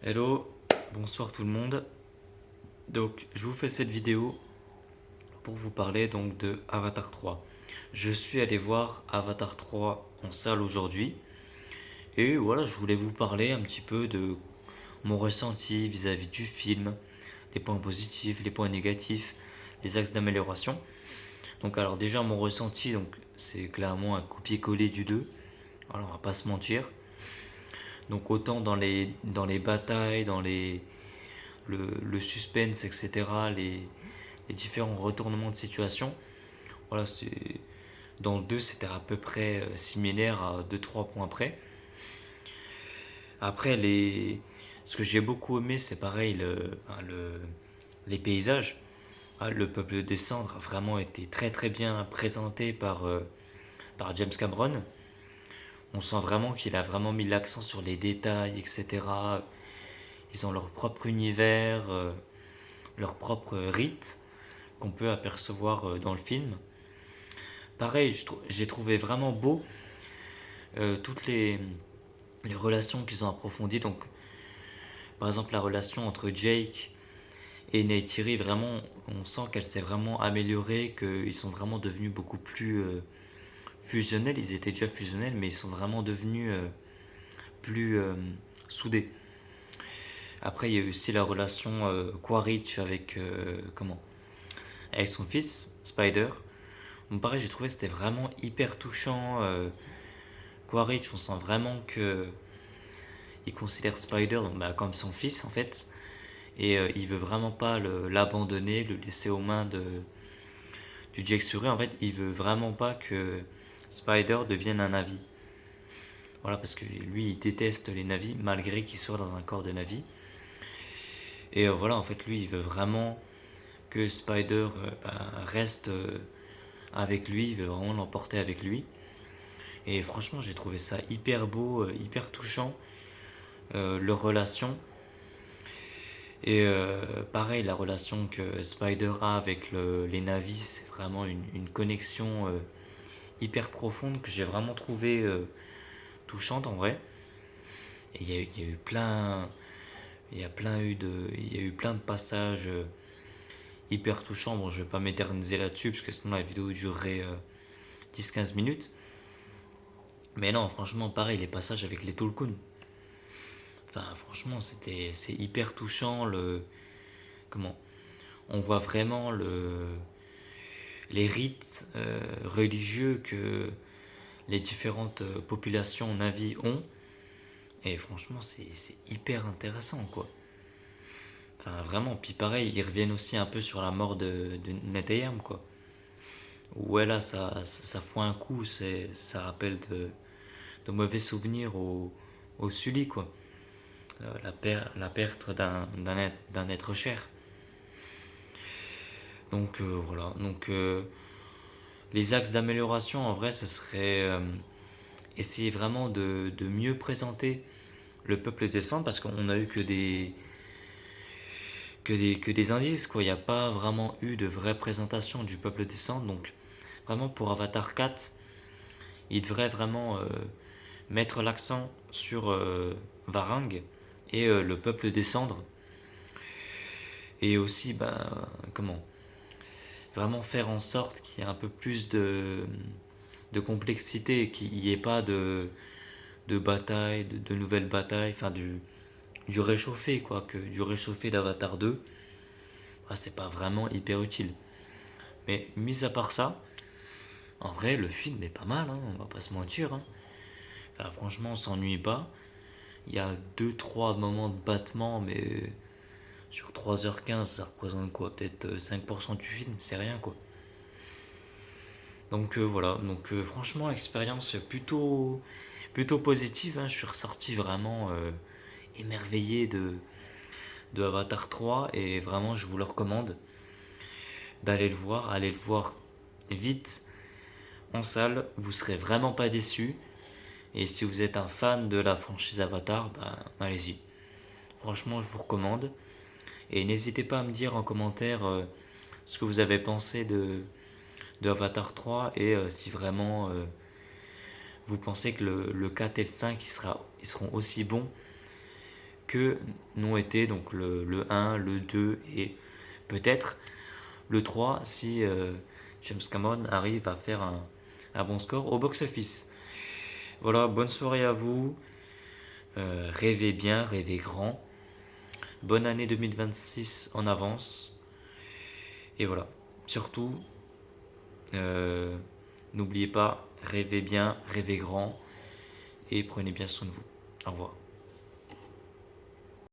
Hello, bonsoir tout le monde. Donc, je vous fais cette vidéo pour vous parler donc de Avatar 3. Je suis allé voir Avatar 3 en salle aujourd'hui et voilà, je voulais vous parler un petit peu de mon ressenti vis-à-vis du film, les points positifs, les points négatifs, les axes d'amélioration. Donc alors déjà mon ressenti, donc c'est clairement un copier-coller du 2. Alors on va pas se mentir. Donc autant dans les batailles, le suspense, etc., les différents retournements de situation. Voilà, dans le 2, c'était à peu près similaire à deux trois points près. Après, ce que j'ai beaucoup aimé, c'est pareil, les paysages. Ah, le peuple des cendres a vraiment été très très bien présenté par James Cameron. On sent vraiment qu'il a vraiment mis l'accent sur les détails, etc. Ils ont leur propre univers, leur propre rite qu'on peut apercevoir dans le film. Pareil, j'ai trouvé vraiment beau toutes les relations qu'ils ont approfondies. Donc, par exemple, la relation entre Jake et Neytiri, vraiment, on sent qu'elle s'est vraiment améliorée, qu'ils sont vraiment devenus beaucoup plus fusionnels. Ils étaient déjà fusionnels, mais ils sont vraiment devenus plus soudés. Après, il y a eu aussi la relation Quaritch avec son fils, Spider. Donc, pareil, j'ai trouvé que c'était vraiment hyper touchant. Quaritch, on sent vraiment que il considère Spider donc, comme son fils en fait, et il veut vraiment pas l'abandonner, le laisser aux mains du Jake Sully. En fait, il veut vraiment pas que Spider devienne un Navi. Voilà, parce que lui, il déteste les Navis malgré qu'il soit dans un corps de Navi. Et voilà, en fait, lui, il veut vraiment que Spider reste avec lui, il veut vraiment l'emporter avec lui. Et franchement, j'ai trouvé ça hyper beau, hyper touchant, leur relation. Et pareil, la relation que Spider a avec les Navis, c'est vraiment une connexion hyper profonde que j'ai vraiment trouvé touchante en vrai. Et il y a eu plein, il y a eu plein de passages hyper touchants. Bon, je vais pas m'éterniser là-dessus parce que sinon la vidéo durerait 10-15 minutes. Mais non, franchement, pareil, les passages avec les Tulkun. Enfin, franchement, c'est hyper touchant. Comment, on voit vraiment les rites religieux que les différentes populations navies ont. Et franchement, c'est hyper intéressant, quoi. Enfin, vraiment. Puis pareil, ils reviennent aussi un peu sur la mort de Neteyam, quoi. Ouais, là, ça fout un coup. Ça rappelle de mauvais souvenirs au Sully, quoi. La perte d'un être cher. Donc, voilà. Donc, les axes d'amélioration, en vrai, ce serait essayer vraiment de mieux présenter le peuple des cendres parce qu'on a eu que des indices, quoi. Il n'y a pas vraiment eu de vraie présentation du peuple des cendres. Donc, vraiment, pour Avatar 4, il devrait vraiment mettre l'accent sur Varang et le peuple des cendres. Et aussi, comment vraiment faire en sorte qu'il y ait un peu plus de complexité, qu'il n'y ait pas de bataille, de nouvelles batailles, enfin du réchauffé, quoi, que du réchauffé d'Avatar 2, c'est pas vraiment hyper utile. Mais mis à part ça, en vrai, le film est pas mal, hein, on va pas se mentir. Hein. Enfin, franchement, on s'ennuie pas. Il y a deux trois moments de battement, mais sur 3h15, ça représente quoi? Peut-être 5% du film, c'est rien, quoi. Donc voilà, donc franchement, expérience plutôt positive. Hein. Je suis ressorti vraiment émerveillé de Avatar 3 et vraiment, je vous le recommande d'aller le voir. Allez le voir vite en salle, vous serez vraiment pas déçus. Et si vous êtes un fan de la franchise Avatar, allez-y. Franchement, je vous recommande. Et n'hésitez pas à me dire en commentaire ce que vous avez pensé de Avatar 3 et si vraiment vous pensez que le 4 et le 5 ils seront aussi bons que n'ont été donc le 1, le 2 et peut-être le 3 si James Cameron arrive à faire un bon score au box-office. Voilà, bonne soirée à vous. Rêvez bien, rêvez grand. Bonne année 2026 en avance. Et voilà, surtout, euh, n'oubliez pas, rêvez bien, rêvez grand et prenez bien soin de vous. Au revoir.